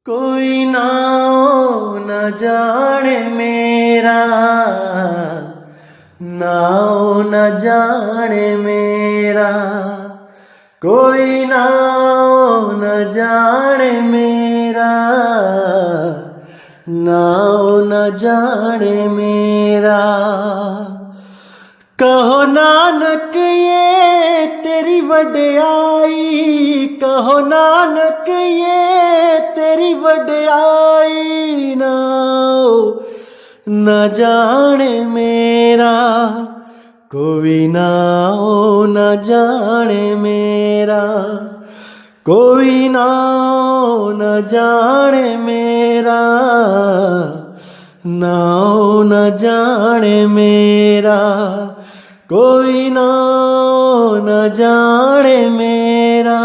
कोई नाओ न जाने मेरा, नाओ न जाने मेरा, कोई नाओ न जाने मेरा, नाओ न जाने मेरा। कहो नानक ये तेरी वड्याई, कहो नानक ये तेरी वड्याई, नाओ न जाने मेरा, कोई नाओ न जाने मेरा, कोई नाओ न जाने मेरा, नाओ न जाने मेरा, कोई नाओ न जाने मेरा,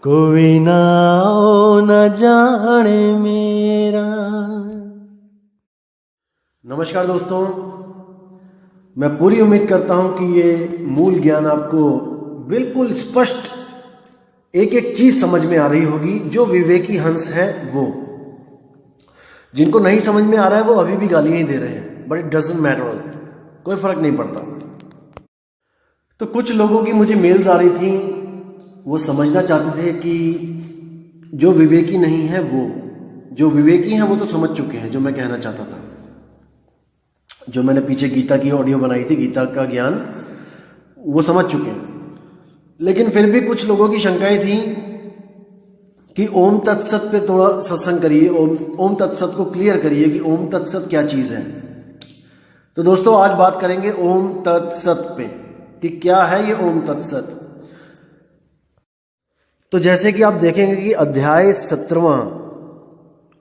कोई नाओ न जाने मेरा। नमस्कार दोस्तों, मैं पूरी उम्मीद करता हूं कि ये मूल ज्ञान आपको बिल्कुल स्पष्ट एक एक चीज समझ में आ रही होगी। जो विवेकी हंस है वो, जिनको नहीं समझ में आ रहा है वो अभी भी गालियां ही दे रहे हैं, बट इट डजंट मैटर, कोई फर्क नहीं पड़ता। तो कुछ लोगों की मुझे मेल्स आ रही थी, वो समझना चाहते थे कि जो विवेकी नहीं है वो, जो विवेकी हैं वो तो समझ चुके हैं जो मैं कहना चाहता था। जो मैंने पीछे गीता की ऑडियो बनाई थी, गीता का ज्ञान, वो समझ चुके हैं। लेकिन फिर भी कुछ लोगों की शंकाएं थी कि ओम तत्सत पे थोड़ा सत्संग करिए, ओम तत्सत को क्लियर करिए कि ओम तत्सत क्या चीज है। तो दोस्तों आज बात करेंगे ओम तत्सत पे कि क्या है ये ओम तत्सत। तो जैसे कि आप देखेंगे कि अध्याय 17वां,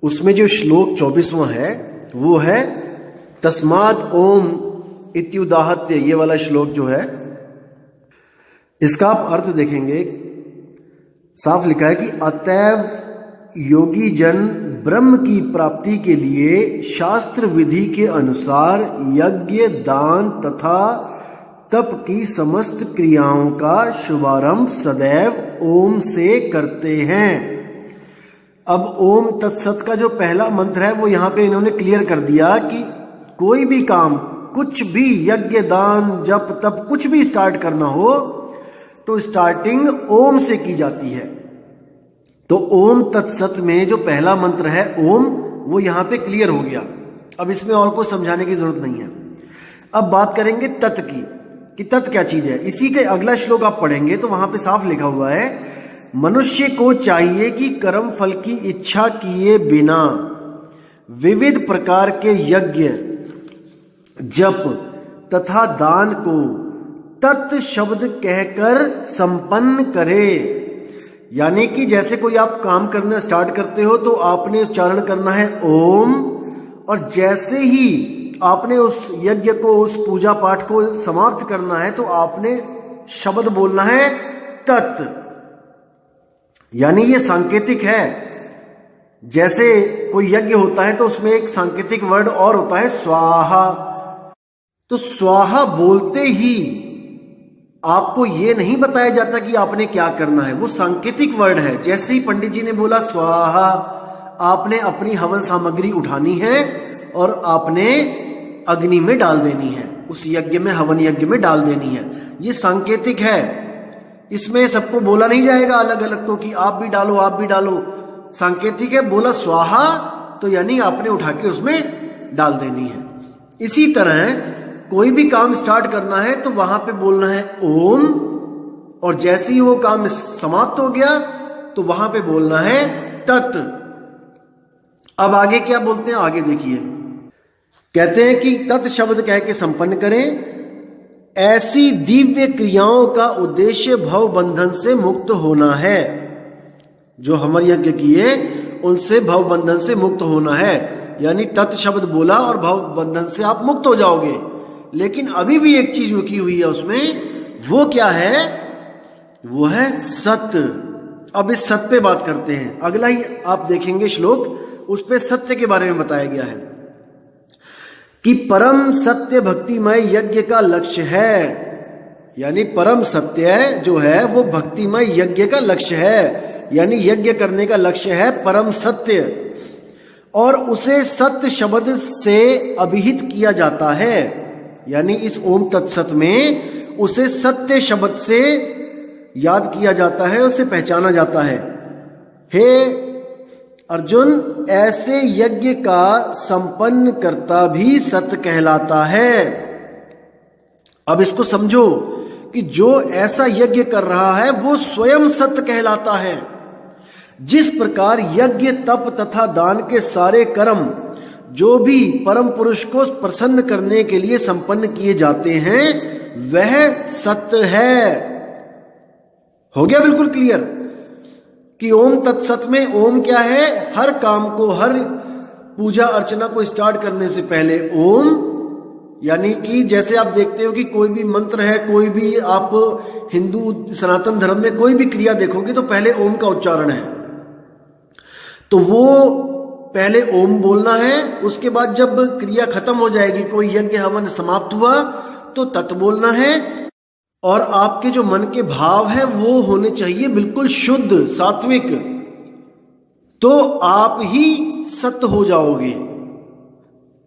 उसमें जो श्लोक 24वां है वो है तस्मात् ओम इत्युदाहत्य। ये वाला श्लोक जो है, इसका आप अर्थ देखेंगे, साफ लिखा है कि अतएव योगी जन ब्रह्म की प्राप्ति के लिए शास्त्र विधि के अनुसार यज्ञ, दान तथा तप की समस्त क्रियाओं का शुभारंभ सदैव ओम से करते हैं। अब ओम तत्सत का जो पहला मंत्र है वो यहां पे इन्होंने क्लियर कर दिया कि कोई भी काम, कुछ भी यज्ञ, दान, जप, तप, कुछ भी स्टार्ट करना हो तो स्टार्टिंग ओम से की जाती है। तो ओम तत्सत में जो पहला मंत्र है ओम, वो यहां पे क्लियर हो गया। अब इसमें और कुछ समझाने की जरूरत नहीं है। अब बात करेंगे तत् की, कि तत् क्या चीज है। इसी के अगला श्लोक आप पढ़ेंगे तो वहां पे साफ लिखा हुआ है, मनुष्य को चाहिए कि कर्म फल की इच्छा किए बिना विविध प्रकार के यज्ञ, जप तथा दान को तत् शब्द कहकर संपन्न करे। यानी कि जैसे कोई आप काम करना स्टार्ट करते हो तो आपने उच्चारण करना है ओम, और जैसे ही आपने उस यज्ञ को, उस पूजा पाठ को समाप्त करना है तो आपने शब्द बोलना है तत्। यानी ये सांकेतिक है। जैसे कोई यज्ञ होता है तो उसमें एक सांकेतिक वर्ड और होता है स्वाहा। तो स्वाहा बोलते ही आपको ये नहीं बताया जाता कि आपने क्या करना है, वो सांकेतिक वर्ड है। जैसे ही पंडित जी ने बोला स्वाहा, आपने अपनी हवन सामग्री उठानी है और आपने अग्नि में डाल देनी है, उस यज्ञ में, हवन यज्ञ में डाल देनी है। ये सांकेतिक है, इसमें सबको बोला नहीं जाएगा अलग अलग को कि आप भी डालो, आप भी डालो। सांकेतिक है, बोला स्वाहा तो यानी आपने उठा के उसमें डाल देनी है। इसी तरह कोई भी काम स्टार्ट करना है तो वहां पे बोलना है ओम, और जैसे ही वो काम समाप्त हो गया तो वहां पे बोलना है तत्। अब आगे क्या बोलते हैं, आगे देखिए। कहते हैं कि तत् शब्द कह के संपन्न करें। ऐसी दिव्य क्रियाओं का उद्देश्य भव बंधन से मुक्त होना है। जो हमर यज्ञ किए उनसे भव बंधन से मुक्त होना है। यानी तत् शब्द बोला और भव बंधन से आप मुक्त हो जाओगे। लेकिन अभी भी एक चीज रुकी हुई है उसमें, वो क्या है, वो है सत्य। अब इस सत्य पे बात करते हैं। अगला ही आप देखेंगे श्लोक, उस पे सत्य के बारे में बताया गया है कि परम सत्य भक्तिमय यज्ञ का लक्ष्य है। यानी परम सत्य जो है वो भक्तिमय यज्ञ का लक्ष्य है। यानी यज्ञ करने का लक्ष्य है परम सत्य, और उसे सत्य शब्द से अभिहित किया जाता है। यानी इस ओम तत्सत में उसे सत्य शब्द से याद किया जाता है, उसे पहचाना जाता है। हे अर्जुन, ऐसे यज्ञ का संपन्न करता भी सत्य कहलाता है। अब इसको समझो कि जो ऐसा यज्ञ कर रहा है वो स्वयं सत्य कहलाता है। जिस प्रकार यज्ञ, तप तथा दान के सारे कर्म जो भी परम पुरुष को प्रसन्न करने के लिए संपन्न किए जाते हैं वह सत्य है। हो गया बिल्कुल क्लियर कि ओम तत्सत में ओम क्या है? हर काम को, हर पूजा अर्चना को स्टार्ट करने से पहले ओम, यानी कि जैसे आप देखते हो कि कोई भी मंत्र है, कोई भी आप हिंदू सनातन धर्म में कोई भी क्रिया देखोगे तो पहले ओम का उच्चारण है। तो वो पहले ओम बोलना है, उसके बाद जब क्रिया खत्म हो जाएगी, कोई यज्ञ हवन समाप्त हुआ तो तत् बोलना है, और आपके जो मन के भाव है वो होने चाहिए बिल्कुल शुद्ध, सात्विक। तो आप ही सत्य हो जाओगे,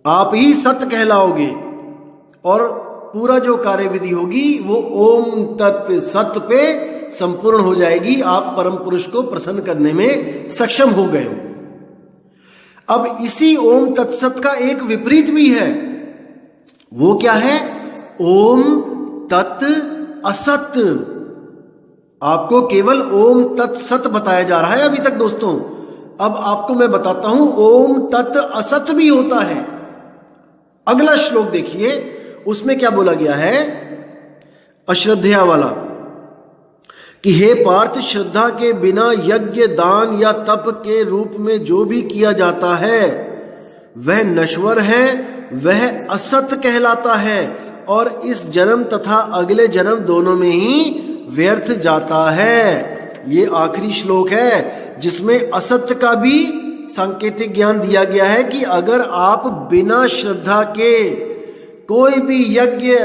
आप ही सत्य कहलाओगे, और पूरा जो कार्यविधि होगी वो ओम तत् सत्य पे संपूर्ण हो जाएगी। आप परम पुरुष को प्रसन्न करने में सक्षम हो गए हो। अब इसी ओम तत्सत का एक विपरीत भी है। वो क्या है? ओम तत् असत। आपको केवल ओम तत्सत बताया जा रहा है अभी तक दोस्तों। अब आपको मैं बताता हूं ओम तत् असत भी होता है। अगला श्लोक देखिए, उसमें क्या बोला गया है? अश्रद्धया वाला कि हे पार्थ, श्रद्धा के बिना यज्ञ, दान या तप के रूप में जो भी किया जाता है वह नश्वर है, वह असत कहलाता है, और इस जन्म तथा अगले जन्म दोनों में ही व्यर्थ जाता है। ये आखिरी श्लोक है जिसमें असत्य का भी सांकेतिक ज्ञान दिया गया है कि अगर आप बिना श्रद्धा के कोई भी यज्ञ,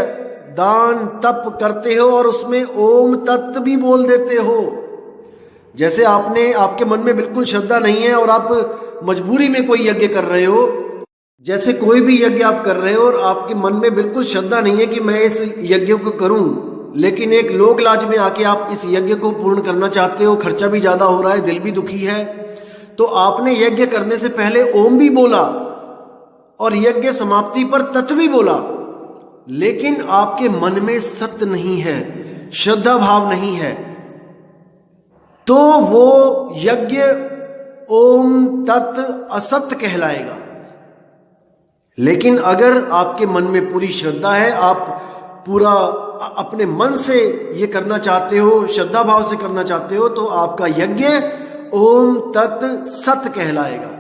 दान, तप करते हो और उसमें ओम तत्व भी बोल देते हो, जैसे आपके मन में बिल्कुल श्रद्धा नहीं है और आप मजबूरी में कोई यज्ञ कर रहे हो, जैसे कोई भी यज्ञ आप कर रहे हो और आपके मन में बिल्कुल श्रद्धा नहीं है कि मैं इस यज्ञ को करूं, लेकिन एक लोक लाज में आके आप इस यज्ञ को पूर्ण करना चाहते हो, खर्चा भी ज्यादा हो रहा है, दिल भी दुखी है, तो आपने यज्ञ करने से पहले ओम भी बोला और यज्ञ समाप्ति पर तत्व भी बोला, लेकिन आपके मन में सत्य नहीं है, श्रद्धा भाव नहीं है, तो वो यज्ञ ओम तत् असत्य कहलाएगा। लेकिन अगर आपके मन में पूरी श्रद्धा है, आप पूरा अपने मन से ये करना चाहते हो, श्रद्धा भाव से करना चाहते हो, तो आपका यज्ञ ओम तत् सत्य कहलाएगा।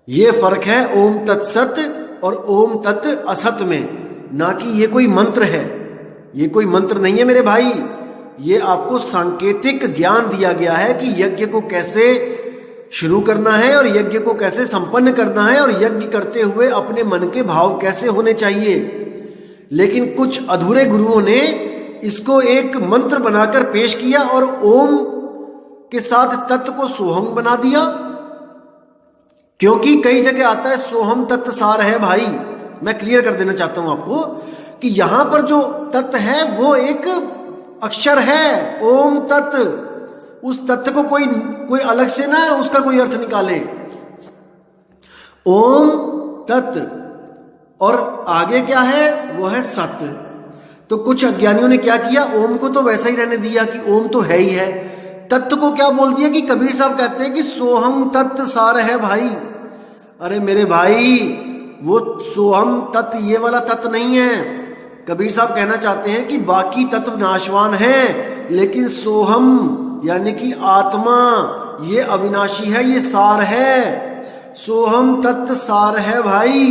ये फर्क है ओम तत् सत्य और ओम तत् असत्य में, ना कि ये कोई मंत्र है। ये कोई मंत्र नहीं है मेरे भाई, ये आपको सांकेतिक ज्ञान दिया गया है कि यज्ञ को कैसे शुरू करना है और यज्ञ को कैसे संपन्न करना है और यज्ञ करते हुए अपने मन के भाव कैसे होने चाहिए। लेकिन कुछ अधूरे गुरुओं ने इसको एक मंत्र बनाकर पेश किया और ओम के साथ तत्व को सोहम बना दिया, क्योंकि कई जगह आता है सोहम तत्व सार है। भाई मैं क्लियर कर देना चाहता हूं आपको कि यहां पर जो तत्व है वो एक अक्षर है, ओम तत्व। उस तत्व को कोई अलग से ना उसका कोई अर्थ निकाले। ओम तत्व और आगे क्या है? वो है सत्य। तो कुछ अज्ञानियों ने क्या किया, ओम को तो वैसा ही रहने दिया कि ओम तो है ही है, तत्व को क्या बोल दिया कि कबीर साहब कहते हैं कि सोहम तत्व सार है। भाई अरे मेरे भाई, वो सोहम तत्व ये वाला तत्व नहीं है। कबीर साहब कहना चाहते हैं कि बाकी तत्व नाशवान है, लेकिन सोहम यानी कि आत्मा ये अविनाशी है, ये सार है। सोहम तत्व सार है भाई,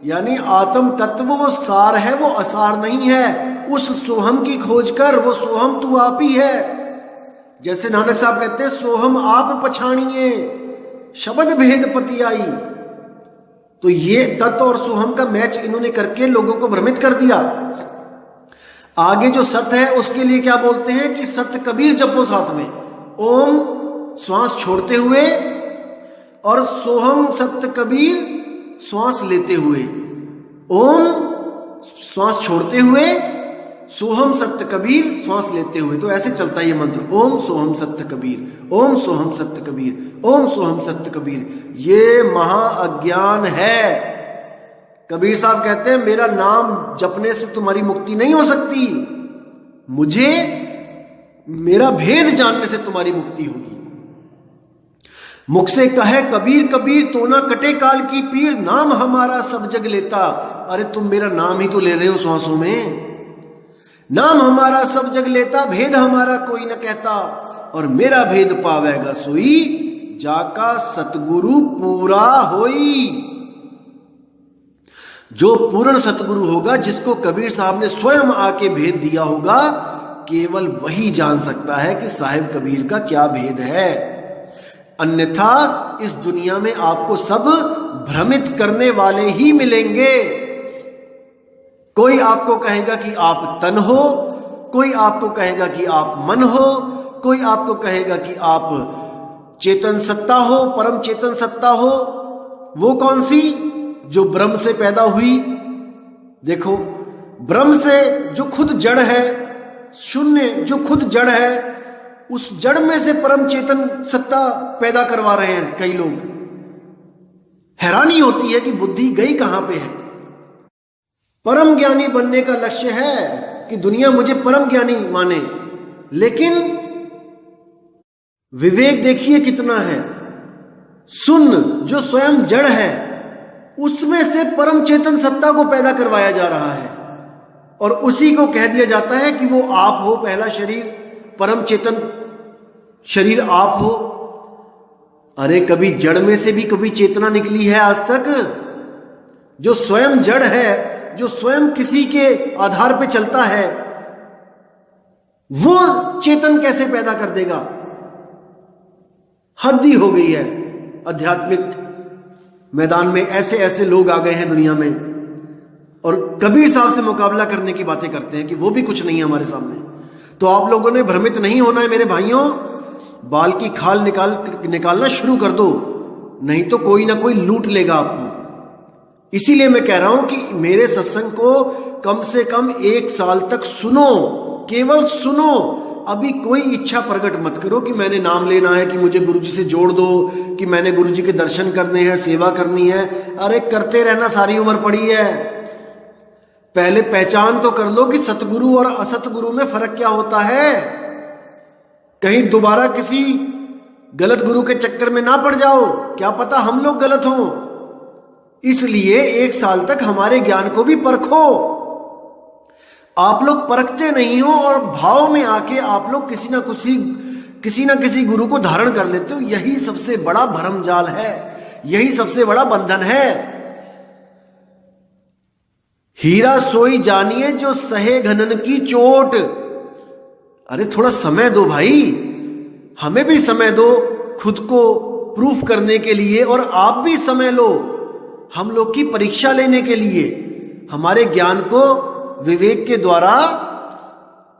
यानी आत्म तत्व वो सार है, वो असार नहीं है। उस सोहम की खोज कर, वो सोहम तू आप ही है। जैसे नानक साहब कहते हैं सोहम आप पछाणिए शब्द भेद पति आई। तो ये तत्व और सोहम का मैच इन्होंने करके लोगों को भ्रमित कर दिया। आगे जो सत्य है उसके लिए क्या बोलते हैं कि सत्य कबीर जपो साथ में, ओम श्वास छोड़ते हुए, और सोहम सत्य कबीर श्वास लेते हुए। ओम श्वास छोड़ते हुए, सोहम सत्य कबीर श्वास लेते हुए। तो ऐसे चलता है ये मंत्र, ओम सोहम सत्य कबीर, ओम सोहम सत्य कबीर, ओम सोहम सत्य कबीर। ये महा अज्ञान है। कबीर साहब कहते हैं मेरा नाम जपने से तुम्हारी मुक्ति नहीं हो सकती, मुझे मेरा भेद जानने से तुम्हारी मुक्ति होगी। मुख से कहे कबीर कबीर तो ना कटे काल की पीर, नाम हमारा सब जग लेता। अरे तुम मेरा नाम ही तो ले रहे हो सांसों में। नाम हमारा सब जग लेता, भेद हमारा कोई न कहता, और मेरा भेद पावेगा सोई, जाका सतगुरु पूरा होई। जो पूर्ण सतगुरु होगा, जिसको कबीर साहब ने स्वयं आके भेद दिया होगा, केवल वही जान सकता है कि साहिब कबीर का क्या भेद है। अन्यथा इस दुनिया में आपको सब भ्रमित करने वाले ही मिलेंगे। कोई आपको कहेगा कि आप तन हो, कोई आपको कहेगा कि आप मन हो, कोई आपको कहेगा कि आप चेतन सत्ता हो, परम चेतन सत्ता हो। वो कौन सी? जो ब्रह्म से पैदा हुई। देखो, ब्रह्म से जो खुद जड़ है, शून्य जो खुद जड़ है, उस जड़ में से परम चेतन सत्ता पैदा करवा रहे हैं कई लोग। हैरानी होती है कि बुद्धि गई कहां पे है। परम ज्ञानी बनने का लक्ष्य है कि दुनिया मुझे परम ज्ञानी माने, लेकिन विवेक देखिए कितना है। शून्य जो स्वयं जड़ है, उसमें से परम चेतन सत्ता को पैदा करवाया जा रहा है, और उसी को कह दिया जाता है कि वो आप हो। पहला शरीर परम चेतन शरीर आप हो। अरे कभी जड़ में से भी कभी चेतना निकली है आज तक? जो स्वयं जड़ है, जो स्वयं किसी के आधार पे चलता है, वो चेतन कैसे पैदा कर देगा? हद ही हो गई है। आध्यात्मिक मैदान में ऐसे ऐसे लोग आ गए हैं दुनिया में, और कबीर साहब से मुकाबला करने की बातें करते हैं कि वो भी कुछ नहीं है हमारे सामने। तो आप लोगों ने भ्रमित नहीं होना है मेरे भाइयों। बाल की खाल निकालना शुरू कर दो, नहीं तो कोई ना कोई लूट लेगा आपको। इसीलिए मैं कह रहा हूं कि मेरे सत्संग को कम से कम 1 साल तक सुनो, केवल सुनो। अभी कोई इच्छा प्रकट मत करो कि मैंने नाम लेना है, कि मुझे गुरुजी से जोड़ दो, कि मैंने गुरुजी के दर्शन करने हैं, सेवा करनी है। अरे करते रहना सारी उम्र पड़ी है। पहले पहचान तो कर लो कि सतगुरु और असतगुरु में फर्क क्या होता है। कहीं दोबारा किसी गलत गुरु के चक्कर में ना पड़ जाओ, क्या पता हम लोग गलत हों। इसलिए 1 साल तक हमारे ज्ञान को भी परखो। आप लोग परखते नहीं हो, और भाव में आके आप लोग किसी ना किसी गुरु को धारण कर लेते हो। यही सबसे बड़ा भरमजाल है, यही सबसे बड़ा बंधन है। हीरा सोई जानिए जो सहे घनन की चोट। अरे थोड़ा समय दो भाई, हमें भी समय दो खुद को प्रूफ करने के लिए, और आप भी समय लो हम लोग की परीक्षा लेने के लिए, हमारे ज्ञान को विवेक के द्वारा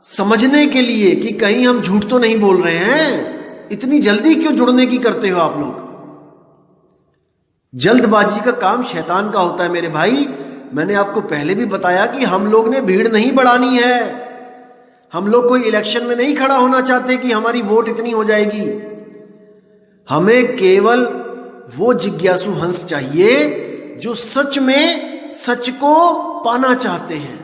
समझने के लिए कि कहीं हम झूठ तो नहीं बोल रहे हैं। इतनी जल्दी क्यों जुड़ने की करते हो आप लोग? जल्दबाजी का काम शैतान का होता है मेरे भाई। मैंने आपको पहले भी बताया कि हम लोग ने भीड़ नहीं बढ़ानी है। हम लोग कोई इलेक्शन में नहीं खड़ा होना चाहते कि हमारी वोट इतनी हो जाएगी। हमें केवल वो जिज्ञासु हंस चाहिए जो सच में सच को पाना चाहते हैं।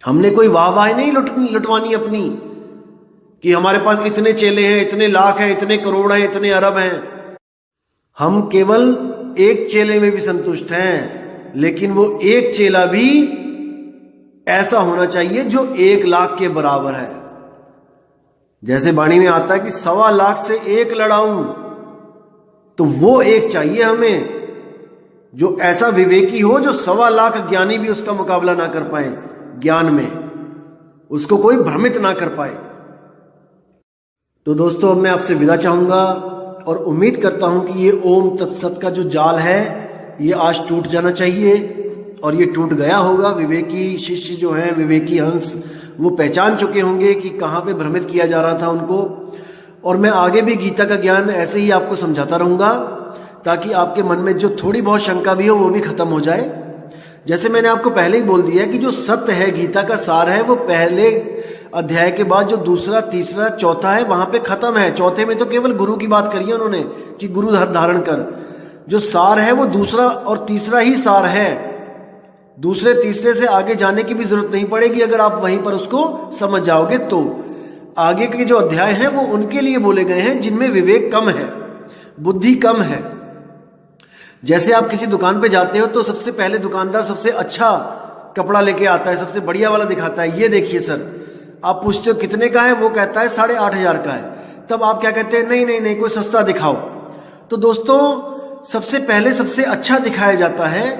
हमने कोई वाहवाही नहीं लुटवानी अपनी कि हमारे पास इतने चेले हैं, इतने लाख हैं, इतने करोड़ हैं, इतने अरब हैं। हम केवल एक चेले में भी संतुष्ट हैं, लेकिन वो एक चेला भी ऐसा होना चाहिए जो 1 लाख के बराबर है। जैसे वाणी में आता है कि 1.25 लाख से 1 लड़ाऊं, तो वो एक चाहिए हमें जो ऐसा विवेकी हो, जो 1.25 लाख ज्ञानी भी उसका मुकाबला ना कर पाए, ज्ञान में उसको कोई भ्रमित ना कर पाए। तो दोस्तों, अब मैं आपसे विदा चाहूंगा और उम्मीद करता हूं कि ये ओम तत्सत का जो जाल है ये आज टूट जाना चाहिए, और ये टूट गया होगा। विवेकी शिष्य जो हैं, विवेकी हंस, वो पहचान चुके होंगे कि कहाँ पे भ्रमित किया जा रहा था उनको। और मैं आगे भी गीता का ज्ञान ऐसे ही आपको समझाता रहूंगा ताकि आपके मन में जो थोड़ी बहुत शंका भी हो वो भी खत्म हो जाए। जैसे मैंने आपको पहले ही बोल दिया कि जो सत्य है, गीता का सार है, वो पहले अध्याय के बाद जो दूसरा, तीसरा, चौथा है वहां पे खत्म है। चौथे में तो केवल गुरु की बात करी है उन्होंने कि गुरु धारण कर। जो सार है वो दूसरा और तीसरा ही सार है। दूसरे तीसरे से आगे जाने की भी जरूरत नहीं पड़ेगी अगर आप वहीं पर उसको समझ जाओगे तो। आगे के जो अध्याय हैं वो उनके लिए बोले गए हैं जिनमें विवेक कम है, बुद्धि कम है। जैसे आप किसी दुकान पे जाते हो तो सबसे पहले दुकानदार सबसे अच्छा कपड़ा लेके आता है, सबसे बढ़िया वाला दिखाता है, ये देखिए सर। आप पूछते हो कितने का है, वो कहता है 8,500 का है। तब आप क्या कहते हैं, नहीं नहीं नहीं कोई सस्ता दिखाओ। तो दोस्तों सबसे पहले सबसे अच्छा दिखाया जाता है,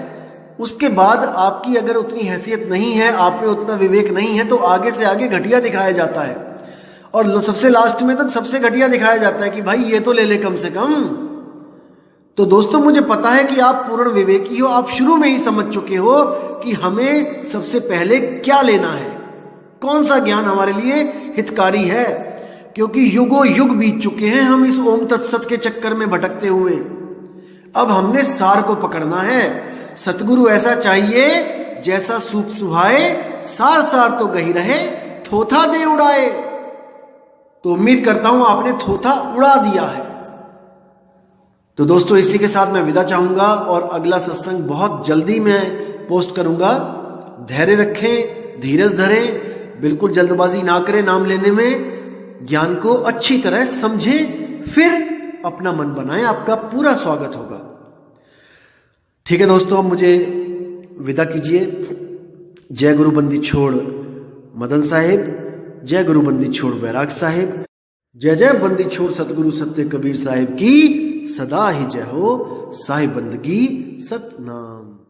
उसके बाद आपकी अगर उतनी हैसियत नहीं है, आप में उतना विवेक नहीं है तो आगे से आगे घटिया दिखाया जाता है और सबसे लास्ट में तो सबसे घटिया दिखाया जाता है कि भाई ये तो ले ले कम से कम। तो दोस्तों मुझे पता है कि आप पूर्ण विवेकी हो, आप शुरू में ही समझ चुके हो कि हमें सबसे पहले क्या लेना है, कौन सा ज्ञान हमारे लिए हितकारी है, क्योंकि युगों युग बीत चुके हैं हम इस ओम तत्सत के चक्कर में भटकते हुए। अब हमने सार को पकड़ना है। सतगुरु ऐसा चाहिए जैसा सूप सुहाए, सार सार तो गही रहे, थोथा दे उड़ाए। तो उम्मीद करता हूं आपने थोथा उड़ा दिया है। तो दोस्तों इसी के साथ मैं विदा चाहूंगा और अगला सत्संग बहुत जल्दी मैं पोस्ट करूंगा। धैर्य रखें, धीरज धरें, बिल्कुल जल्दबाजी ना करें नाम लेने में, ज्ञान को अच्छी तरह समझें, फिर अपना मन बनाएं, आपका पूरा स्वागत होगा। ठीक है दोस्तों, अब मुझे विदा कीजिए। जय गुरु बंदी छोड़ मदन साहिब, जय गुरु बंदी छोड़ वैराग साहिब, जय जय बंदी छोड़ सतगुरु सत्य कबीर साहिब की सदा ही जय हो। साहिब बंदगी सतनाम।